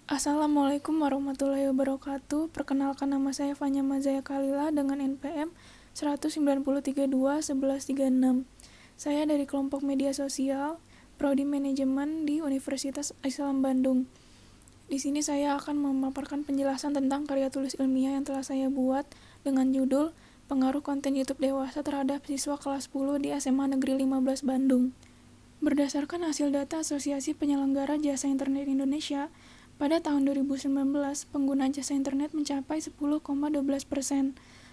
Assalamualaikum warahmatullahi wabarakatuh. Perkenalkan, nama saya Fanya Mazaya Kalila dengan NPM 193211136. Saya dari kelompok media sosial Prodi Manajemen di Universitas Islam Bandung. Di sini saya akan memaparkan penjelasan tentang karya tulis ilmiah yang telah saya buat dengan judul Pengaruh Konten YouTube Dewasa Terhadap Siswa Kelas 10 di SMA Negeri 15 Bandung. Berdasarkan hasil data Asosiasi Penyelenggara Jasa Internet Indonesia, pada tahun 2019, pengguna jasa internet mencapai 10,12%.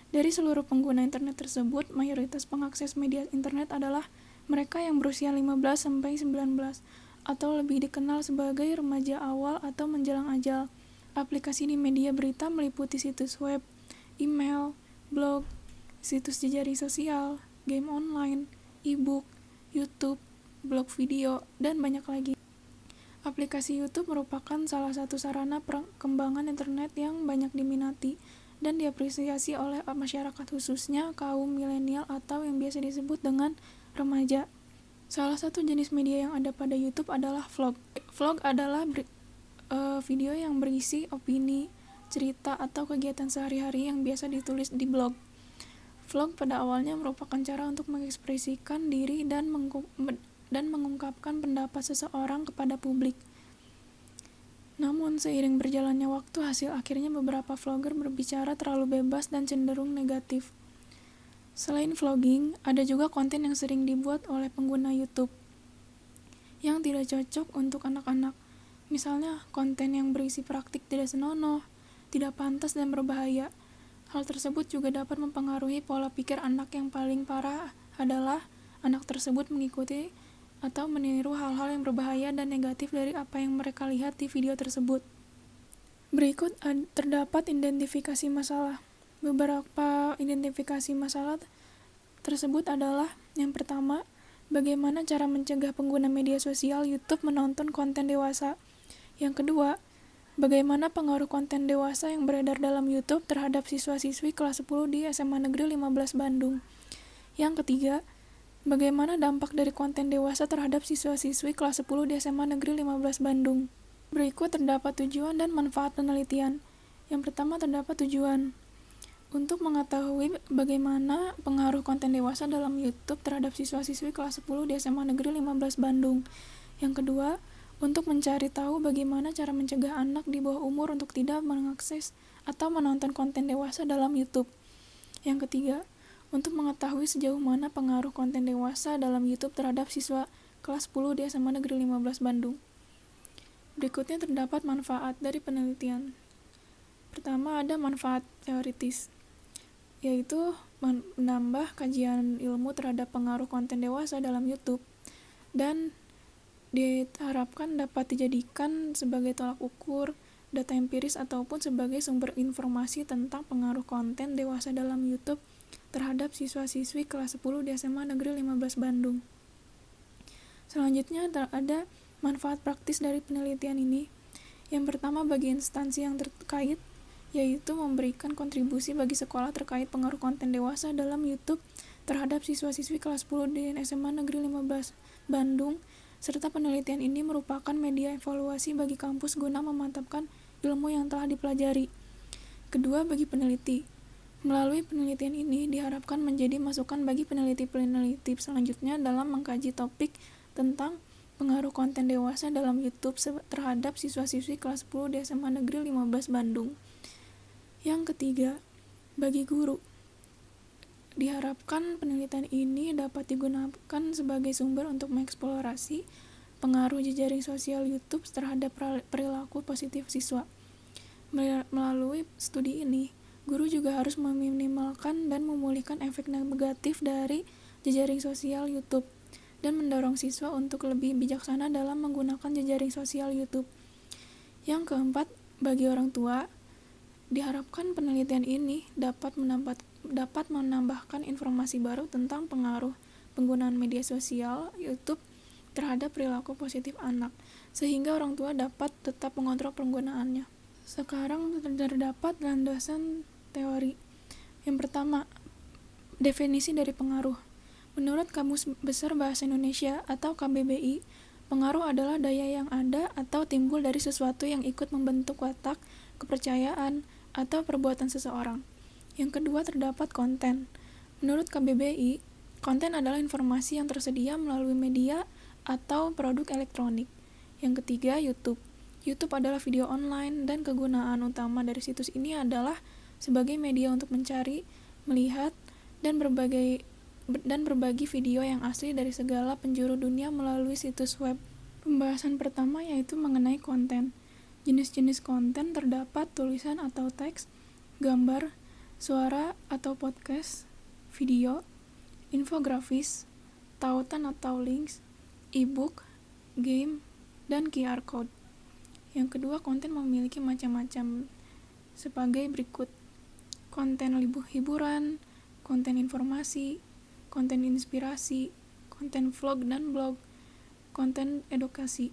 Dari seluruh pengguna internet tersebut, mayoritas pengakses media internet adalah mereka yang berusia 15-19 atau lebih dikenal sebagai remaja awal atau menjelang ajal. Aplikasi di media berita meliputi situs web, email, blog, situs jejaring sosial, game online, e-book, YouTube, blog video, dan banyak lagi. Aplikasi YouTube merupakan salah satu sarana perkembangan internet yang banyak diminati dan diapresiasi oleh masyarakat, khususnya kaum milenial atau yang biasa disebut dengan remaja. Salah satu jenis media yang ada pada YouTube adalah vlog. Vlog adalah video yang berisi opini, cerita, atau kegiatan sehari-hari yang biasa ditulis di blog. Vlog pada awalnya merupakan cara untuk mengekspresikan diri dan mengungkapkan pendapat seseorang kepada publik. Namun, seiring berjalannya waktu, hasil akhirnya beberapa vlogger berbicara terlalu bebas dan cenderung negatif. Selain vlogging, ada juga konten yang sering dibuat oleh pengguna YouTube yang tidak cocok untuk anak-anak. Misalnya, konten yang berisi praktik tidak senonoh, tidak pantas, dan berbahaya. Hal tersebut juga dapat mempengaruhi pola pikir anak. Yang paling parah adalah anak tersebut mengikuti atau meniru hal-hal yang berbahaya dan negatif dari apa yang mereka lihat di video tersebut. Berikut terdapat identifikasi masalah. Beberapa identifikasi masalah tersebut adalah: yang pertama, bagaimana cara mencegah pengguna media sosial YouTube menonton konten dewasa. Yang kedua, bagaimana pengaruh konten dewasa yang beredar dalam YouTube terhadap siswa-siswi kelas 10 di SMA Negeri 15 Bandung. Yang ketiga, bagaimana dampak dari konten dewasa terhadap siswa-siswi kelas 10 di SMA Negeri 15 Bandung. Berikut terdapat tujuan dan manfaat penelitian. Yang pertama, terdapat tujuan untuk mengetahui bagaimana pengaruh konten dewasa dalam YouTube terhadap siswa-siswi kelas 10 di SMA Negeri 15 Bandung. Yang kedua, untuk mencari tahu bagaimana cara mencegah anak di bawah umur untuk tidak mengakses atau menonton konten dewasa dalam YouTube. Yang ketiga, untuk mengetahui sejauh mana pengaruh konten dewasa dalam YouTube terhadap siswa kelas 10 di SMA Negeri 15 Bandung. Berikutnya terdapat manfaat dari penelitian. Pertama, ada manfaat teoritis, yaitu menambah kajian ilmu terhadap pengaruh konten dewasa dalam YouTube, dan diharapkan dapat dijadikan sebagai tolak ukur, data empiris, ataupun sebagai sumber informasi tentang pengaruh konten dewasa dalam YouTube terhadap siswa-siswi kelas 10 di SMA Negeri 15 Bandung. Selanjutnya ada manfaat praktis dari penelitian ini. Yang pertama, bagi instansi yang terkait, yaitu memberikan kontribusi bagi sekolah terkait pengaruh konten dewasa dalam YouTube terhadap siswa-siswi kelas 10 di SMA Negeri 15 Bandung, serta penelitian ini merupakan media evaluasi bagi kampus guna memantapkan ilmu yang telah dipelajari. Kedua, bagi peneliti. Melalui penelitian ini diharapkan menjadi masukan bagi peneliti-peneliti selanjutnya dalam mengkaji topik tentang pengaruh konten dewasa dalam YouTube terhadap siswa-siswi kelas 10 di SMA Negeri 15 Bandung. Yang ketiga, bagi guru. Diharapkan penelitian ini dapat digunakan sebagai sumber untuk mengeksplorasi pengaruh jejaring sosial YouTube terhadap perilaku positif siswa. Melalui studi ini, guru juga harus meminimalkan dan memulihkan efek negatif dari jejaring sosial YouTube dan mendorong siswa untuk lebih bijaksana dalam menggunakan jejaring sosial YouTube. Yang keempat, bagi orang tua, diharapkan penelitian ini dapat menambahkan informasi baru tentang pengaruh penggunaan media sosial YouTube terhadap perilaku positif anak, sehingga orang tua dapat tetap mengontrol penggunaannya. Sekarang terdapat landasan teori. Yang pertama, definisi dari pengaruh. Menurut Kamus Besar Bahasa Indonesia atau KBBI, Pengaruh adalah daya yang ada atau timbul dari sesuatu yang ikut membentuk watak, kepercayaan, atau perbuatan seseorang. Yang kedua, terdapat konten. Menurut KBBI, konten adalah informasi yang tersedia melalui media atau produk elektronik. Yang ketiga, YouTube. YouTube adalah video online dan kegunaan utama dari situs ini adalah sebagai media untuk mencari, melihat, dan berbagi video yang asli dari segala penjuru dunia melalui situs web. Pembahasan pertama yaitu mengenai konten. Jenis-jenis konten terdapat tulisan atau teks, gambar, suara atau podcast, video, infografis, tautan atau links, e-book, game, dan QR code. Yang kedua, konten memiliki macam-macam sebagai berikut: konten hiburan, konten informasi, konten inspirasi, konten vlog dan blog, konten edukasi.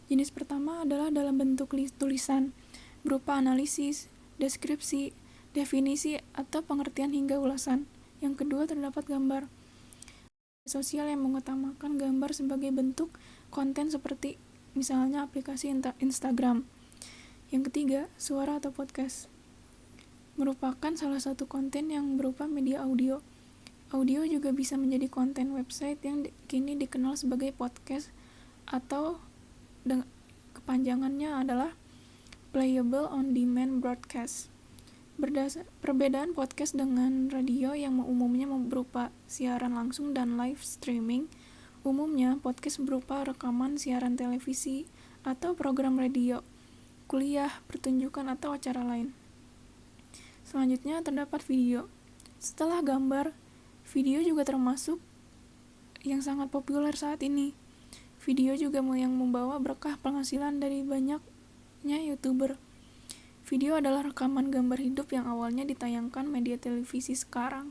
Jenis pertama adalah dalam bentuk tulisan, berupa analisis, deskripsi, definisi, atau pengertian hingga ulasan. Yang kedua, terdapat gambar. Sosial yang mengutamakan gambar sebagai bentuk konten seperti misalnya aplikasi Instagram. Yang ketiga, suara atau podcast. Merupakan salah satu konten yang berupa media audio. Audio juga bisa menjadi konten website yang kini dikenal sebagai podcast atau kepanjangannya adalah Playable on Demand Broadcast. Perbedaan podcast dengan radio yang umumnya berupa siaran langsung dan live streaming, umumnya podcast berupa rekaman siaran televisi atau program radio, kuliah, pertunjukan, atau acara lain. Selanjutnya terdapat video. Setelah gambar, video juga termasuk yang sangat populer saat ini. Video juga yang membawa berkah penghasilan dari banyaknya YouTuber. Video adalah rekaman gambar hidup yang awalnya ditayangkan media televisi sekarang.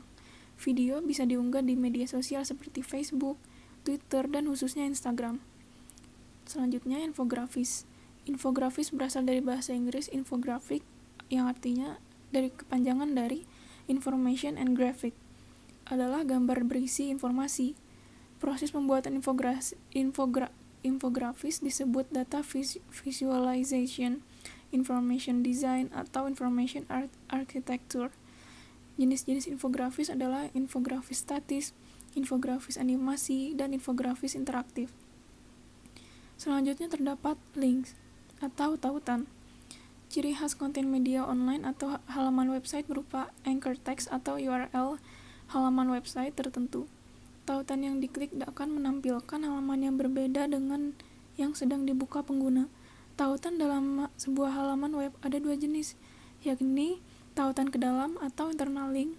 Video bisa diunggah di media sosial seperti Facebook, Twitter, dan khususnya Instagram. Selanjutnya, infografis. Infografis berasal dari bahasa Inggris infographic, yang artinya dari kepanjangan dari information and graphic, adalah gambar berisi informasi. Proses pembuatan infografis disebut data visualization, information design, atau information architecture. Jenis-jenis infografis adalah infografis statis, infografis animasi, dan infografis interaktif. Selanjutnya terdapat links atau tautan. Ciri khas konten media online atau halaman website berupa anchor text atau URL halaman website tertentu. Tautan yang diklik akan menampilkan halaman yang berbeda dengan yang sedang dibuka pengguna. Tautan dalam sebuah halaman web ada dua jenis, yakni tautan ke dalam atau internal link,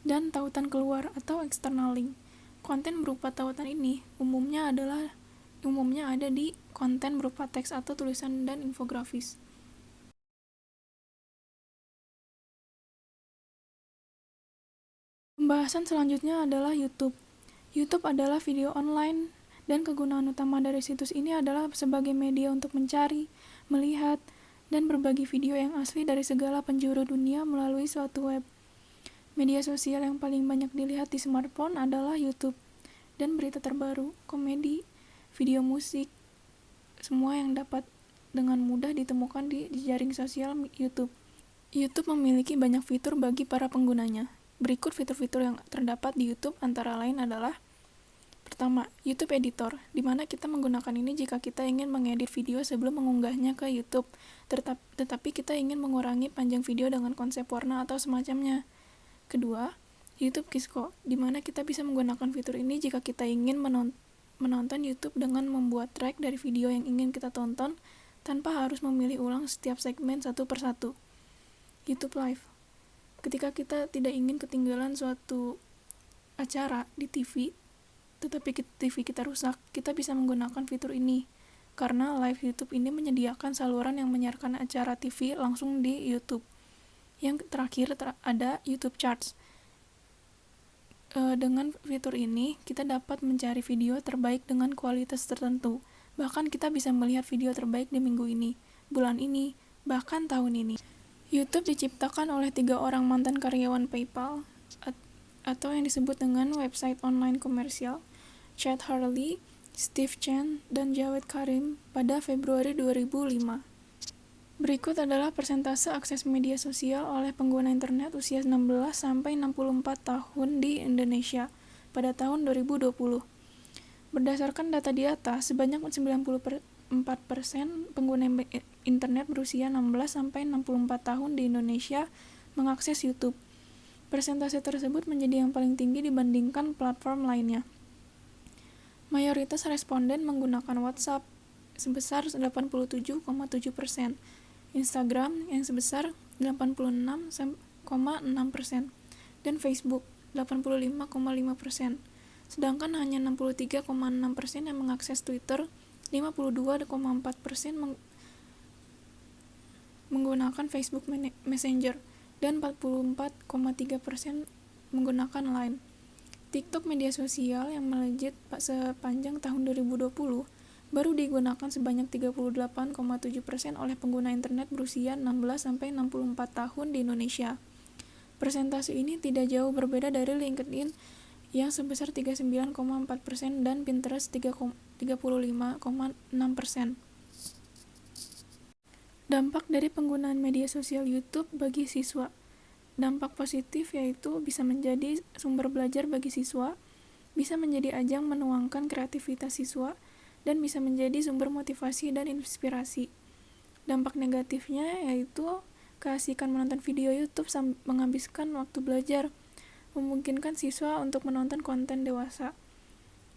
dan tautan keluar atau external link. Konten berupa tautan ini umumnya ada di konten berupa teks atau tulisan dan infografis. Pembahasan selanjutnya adalah YouTube. YouTube adalah video online, dan kegunaan utama dari situs ini adalah sebagai media untuk mencari, melihat, dan berbagi video yang asli dari segala penjuru dunia melalui suatu web. Media sosial yang paling banyak dilihat di smartphone adalah YouTube, dan berita terbaru, komedi, video musik, semua yang dapat dengan mudah ditemukan di jaring sosial YouTube. YouTube memiliki banyak fitur bagi para penggunanya. Berikut fitur-fitur yang terdapat di YouTube antara lain adalah: pertama, YouTube Editor, di mana kita menggunakan ini jika kita ingin mengedit video sebelum mengunggahnya ke YouTube, tetapi kita ingin mengurangi panjang video dengan konsep warna atau semacamnya. Kedua, YouTube Kisko, di mana kita bisa menggunakan fitur ini jika kita ingin menonton YouTube dengan membuat track dari video yang ingin kita tonton tanpa harus memilih ulang setiap segmen satu persatu. YouTube Live, ketika kita tidak ingin ketinggalan suatu acara di TV, tetapi TV kita rusak, kita bisa menggunakan fitur ini, karena live YouTube ini menyediakan saluran yang menyiarkan acara TV langsung di YouTube. Yang terakhir ada YouTube Charts. Dengan fitur ini, kita dapat mencari video terbaik dengan kualitas tertentu. Bahkan kita bisa melihat video terbaik di minggu ini, bulan ini, bahkan tahun ini. YouTube diciptakan oleh 3 orang mantan karyawan PayPal, atau yang disebut dengan website online komersial, Chad Hurley, Steve Chen, dan Jawed Karim pada Februari 2005. Berikut adalah persentase akses media sosial oleh pengguna internet usia 16 sampai 64 tahun di Indonesia pada tahun 2020. Berdasarkan data di atas, sebanyak 94% pengguna internet berusia 16 sampai 64 tahun di Indonesia mengakses YouTube. Persentase tersebut menjadi yang paling tinggi dibandingkan platform lainnya. Mayoritas responden menggunakan WhatsApp sebesar 87,7%, Instagram yang sebesar 86,6%, dan Facebook 85,5%. Sedangkan hanya 63,6% yang mengakses Twitter, 52,4% menggunakan Facebook Messenger, dan 44,3% menggunakan Line. TikTok, media sosial yang melejit sepanjang tahun 2020, baru digunakan sebanyak 38,7% oleh pengguna internet berusia 16-64 tahun di Indonesia. Persentase ini tidak jauh berbeda dari LinkedIn yang sebesar 39,4% dan Pinterest 35,6%. Dampak dari penggunaan media sosial YouTube bagi siswa. Dampak positif yaitu bisa menjadi sumber belajar bagi siswa, bisa menjadi ajang menuangkan kreativitas siswa, dan bisa menjadi sumber motivasi dan inspirasi. Dampak negatifnya yaitu keasikan menonton video YouTube menghabiskan waktu belajar, memungkinkan siswa untuk menonton konten dewasa,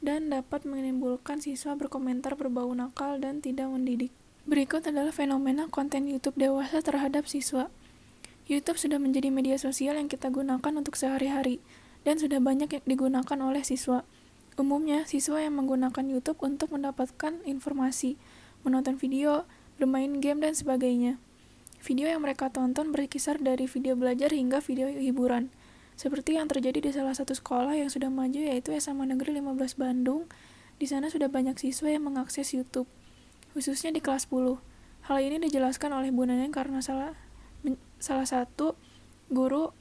dan dapat menimbulkan siswa berkomentar berbau nakal dan tidak mendidik. Berikut adalah fenomena konten YouTube dewasa terhadap siswa. YouTube sudah menjadi media sosial yang kita gunakan untuk sehari-hari, dan sudah banyak yang digunakan oleh siswa. Umumnya, siswa yang menggunakan YouTube untuk mendapatkan informasi, menonton video, bermain game, dan sebagainya. Video yang mereka tonton berkisar dari video belajar hingga video hiburan. Seperti yang terjadi di salah satu sekolah yang sudah maju yaitu SMA Negeri 15 Bandung. Di sana sudah banyak siswa yang mengakses YouTube, khususnya di kelas 10. Hal ini dijelaskan oleh Bu Neneng karena salah satu guru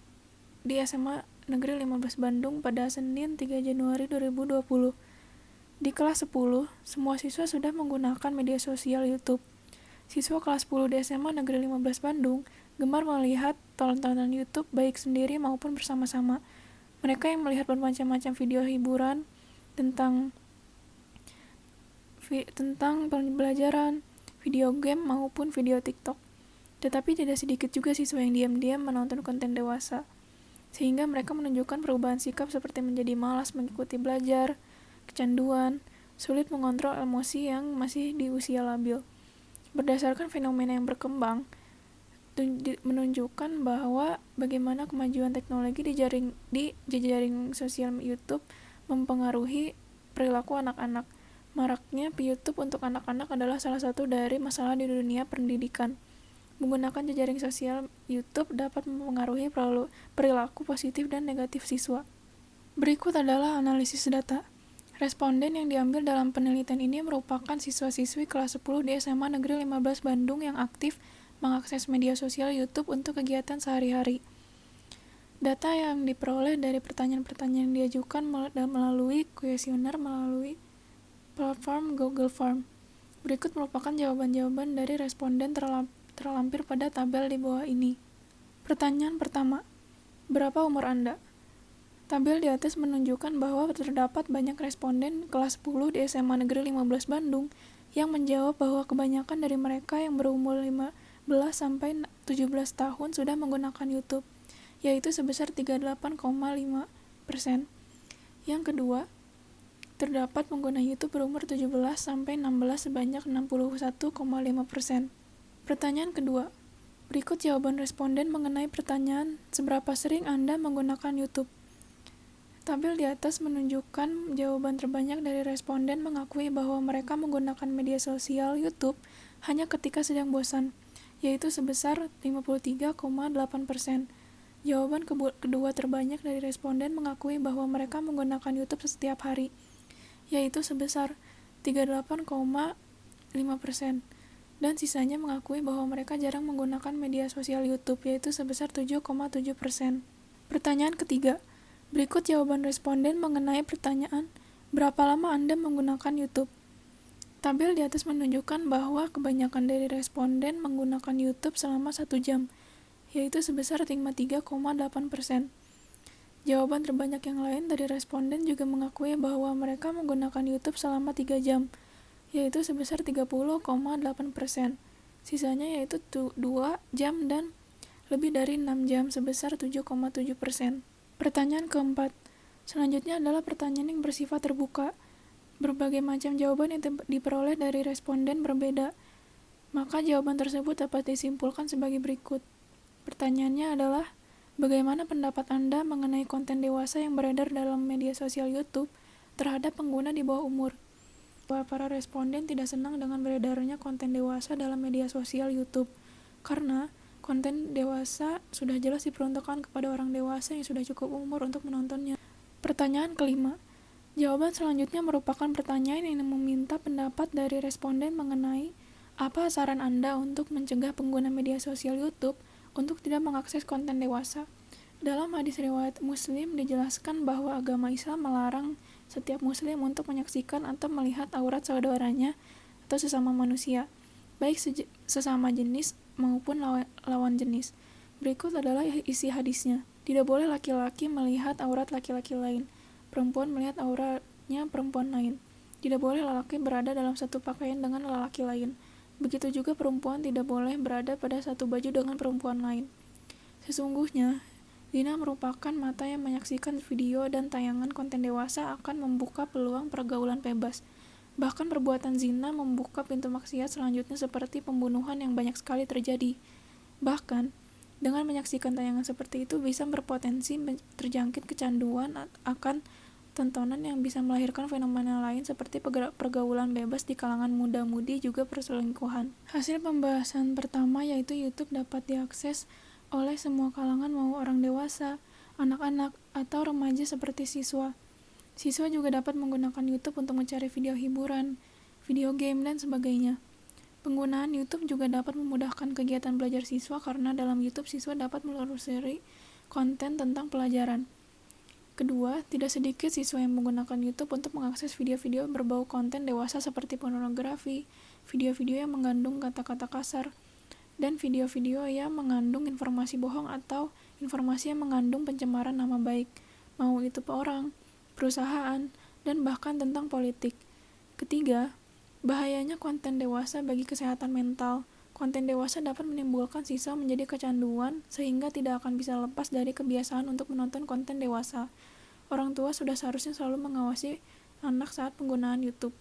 di SMA Negeri 15 Bandung pada Senin 3 Januari 2020. Di kelas 10, semua siswa sudah menggunakan media sosial YouTube. Siswa kelas 10 di SMA Negeri 15 Bandung gemar melihat tontonan YouTube baik sendiri maupun bersama-sama. Mereka yang melihat bermacam-macam video hiburan tentang pembelajaran, video game maupun video TikTok. Tetapi tidak sedikit juga siswa yang diam-diam menonton konten dewasa, sehingga mereka menunjukkan perubahan sikap seperti menjadi malas mengikuti belajar, kecanduan, sulit mengontrol emosi yang masih di usia labil. Berdasarkan fenomena yang berkembang, menunjukkan bahwa bagaimana kemajuan teknologi di jejaring sosial YouTube mempengaruhi perilaku anak-anak. Maraknya YouTube untuk anak-anak adalah salah satu dari masalah di dunia pendidikan. Menggunakan jejaring sosial YouTube dapat mempengaruhi perilaku positif dan negatif siswa. Berikut adalah analisis data. Responden yang diambil dalam penelitian ini merupakan siswa-siswi kelas 10 di SMA Negeri 15 Bandung yang aktif mengakses media sosial YouTube untuk kegiatan sehari-hari. Data yang diperoleh dari pertanyaan-pertanyaan yang diajukan melalui kuesioner melalui platform Google Form. Berikut merupakan jawaban-jawaban dari responden terlampir pada tabel di bawah ini. Pertanyaan pertama, berapa umur Anda? Tabel di atas menunjukkan bahwa terdapat banyak responden kelas 10 di SMA Negeri 15 Bandung yang menjawab bahwa kebanyakan dari mereka yang berumur 15 sampai 17 tahun sudah menggunakan YouTube, yaitu sebesar 38,5%. Yang kedua, terdapat pengguna YouTube berumur 17 sampai 16 sebanyak 61,5%. Pertanyaan kedua, berikut jawaban responden mengenai pertanyaan seberapa sering Anda menggunakan YouTube. Tabel di atas menunjukkan jawaban terbanyak dari responden mengakui bahwa mereka menggunakan media sosial YouTube hanya ketika sedang bosan, yaitu sebesar 53,8%. Jawaban kedua terbanyak dari responden mengakui bahwa mereka menggunakan YouTube setiap hari, yaitu sebesar 38,5%. Dan sisanya mengakui bahwa mereka jarang menggunakan media sosial YouTube, yaitu sebesar 7,7%. Pertanyaan ketiga, berikut jawaban responden mengenai pertanyaan Berapa lama Anda menggunakan YouTube? Tabel di atas menunjukkan bahwa kebanyakan dari responden menggunakan YouTube selama 1 jam, yaitu sebesar 53,8%. Jawaban terbanyak yang lain dari responden juga mengakui bahwa mereka menggunakan YouTube selama 3 jam, yaitu sebesar 30,8%. Sisanya yaitu 2 jam dan lebih dari 6 jam sebesar 7,7%. Pertanyaan keempat. Selanjutnya adalah pertanyaan yang bersifat terbuka. Berbagai macam jawaban yang diperoleh dari responden berbeda, maka jawaban tersebut dapat disimpulkan sebagai berikut. Pertanyaannya adalah, bagaimana pendapat Anda mengenai konten dewasa yang beredar dalam media sosial YouTube terhadap pengguna di bawah umur? Bahwa para responden tidak senang dengan beredarnya konten dewasa dalam media sosial YouTube, karena konten dewasa sudah jelas diperuntukkan kepada orang dewasa yang sudah cukup umur untuk menontonnya. Pertanyaan kelima. Jawaban selanjutnya merupakan pertanyaan yang meminta pendapat dari responden mengenai apa saran Anda untuk mencegah pengguna media sosial YouTube untuk tidak mengakses konten dewasa. Dalam hadis riwayat Muslim dijelaskan bahwa agama Islam melarang setiap Muslim untuk menyaksikan atau melihat aurat saudaranya atau sesama manusia, baik sesama jenis maupun lawan jenis. Berikut adalah isi hadisnya. Tidak boleh laki-laki melihat aurat laki-laki lain, perempuan melihat auratnya perempuan lain. Tidak boleh lelaki berada dalam satu pakaian dengan lelaki lain. Begitu juga perempuan tidak boleh berada pada satu baju dengan perempuan lain. Sesungguhnya, zina merupakan mata yang menyaksikan video dan tayangan konten dewasa akan membuka peluang pergaulan bebas. Bahkan perbuatan zina membuka pintu maksiat selanjutnya seperti pembunuhan yang banyak sekali terjadi. Bahkan, dengan menyaksikan tayangan seperti itu bisa berpotensi terjangkit kecanduan akan tontonan yang bisa melahirkan fenomena lain seperti pergaulan bebas di kalangan muda-mudi juga perselingkuhan. Hasil pembahasan pertama yaitu YouTube dapat diakses oleh semua kalangan mau orang dewasa, anak-anak, atau remaja seperti siswa. Siswa juga dapat menggunakan YouTube untuk mencari video hiburan, video game, dan sebagainya. Penggunaan YouTube juga dapat memudahkan kegiatan belajar siswa karena dalam YouTube siswa dapat menelusuri konten tentang pelajaran. Kedua, tidak sedikit siswa yang menggunakan YouTube untuk mengakses video-video berbau konten dewasa seperti pornografi, video-video yang mengandung kata-kata kasar, dan video-video yang mengandung informasi bohong atau informasi yang mengandung pencemaran nama baik, mau itu orang, perusahaan, dan bahkan tentang politik. Ketiga, bahayanya konten dewasa bagi kesehatan mental. Konten dewasa dapat menimbulkan siswa menjadi kecanduan sehingga tidak akan bisa lepas dari kebiasaan untuk menonton konten dewasa. Orang tua sudah seharusnya selalu mengawasi anak saat penggunaan YouTube.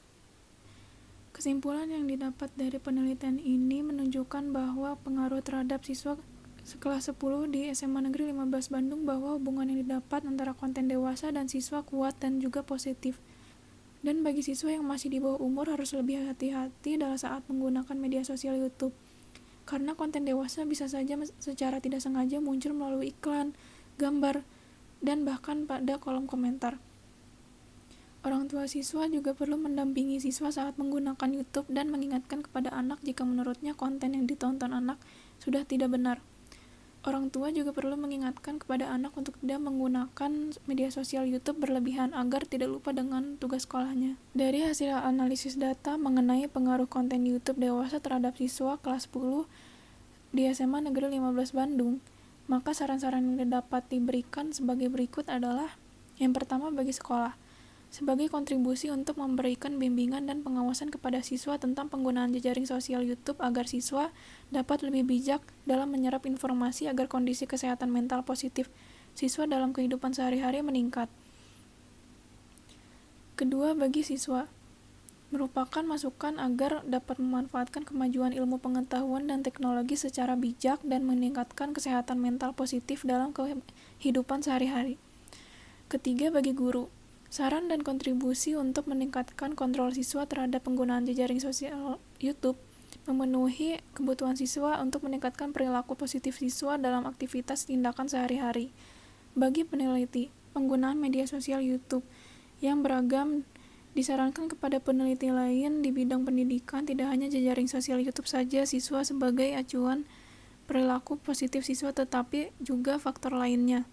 Kesimpulan yang didapat dari penelitian ini menunjukkan bahwa pengaruh terhadap siswa sekelas 10 di SMA Negeri 15 Bandung bahwa hubungan yang didapat antara konten dewasa dan siswa kuat dan juga positif. Dan bagi siswa yang masih di bawah umur harus lebih hati-hati dalam saat menggunakan media sosial YouTube. Karena konten dewasa bisa saja secara tidak sengaja muncul melalui iklan, gambar, dan bahkan pada kolom komentar. Orang tua siswa juga perlu mendampingi siswa saat menggunakan YouTube dan mengingatkan kepada anak jika menurutnya konten yang ditonton anak sudah tidak benar. Orang tua juga perlu mengingatkan kepada anak untuk tidak menggunakan media sosial YouTube berlebihan agar tidak lupa dengan tugas sekolahnya. Dari hasil analisis data mengenai pengaruh konten YouTube dewasa terhadap siswa kelas 10 di SMA Negeri 15 Bandung, maka saran-saran yang dapat diberikan sebagai berikut adalah: yang pertama, bagi sekolah, sebagai kontribusi untuk memberikan bimbingan dan pengawasan kepada siswa tentang penggunaan jejaring sosial YouTube agar siswa dapat lebih bijak dalam menyerap informasi agar kondisi kesehatan mental positif siswa dalam kehidupan sehari-hari meningkat. Kedua, bagi siswa, merupakan masukan agar dapat memanfaatkan kemajuan ilmu pengetahuan dan teknologi secara bijak dan meningkatkan kesehatan mental positif dalam kehidupan sehari-hari. Ketiga, bagi guru, saran dan kontribusi untuk meningkatkan kontrol siswa terhadap penggunaan jejaring sosial YouTube, memenuhi kebutuhan siswa untuk meningkatkan perilaku positif siswa dalam aktivitas tindakan sehari-hari. Bagi peneliti, penggunaan media sosial YouTube yang beragam disarankan kepada peneliti lain di bidang pendidikan, tidak hanya jejaring sosial YouTube saja siswa sebagai acuan perilaku positif siswa, tetapi juga faktor lainnya.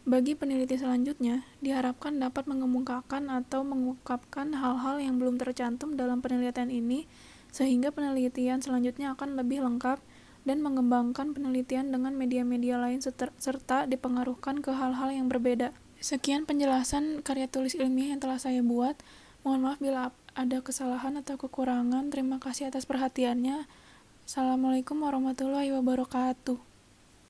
Bagi peneliti selanjutnya, diharapkan dapat mengemukakan atau mengungkapkan hal-hal yang belum tercantum dalam penelitian ini, sehingga penelitian selanjutnya akan lebih lengkap dan mengembangkan penelitian dengan media-media lain serta dipengaruhkan ke hal-hal yang berbeda. Sekian penjelasan karya tulis ilmiah yang telah saya buat. Mohon maaf bila ada kesalahan atau kekurangan. Terima kasih atas perhatiannya. Assalamualaikum warahmatullahi wabarakatuh.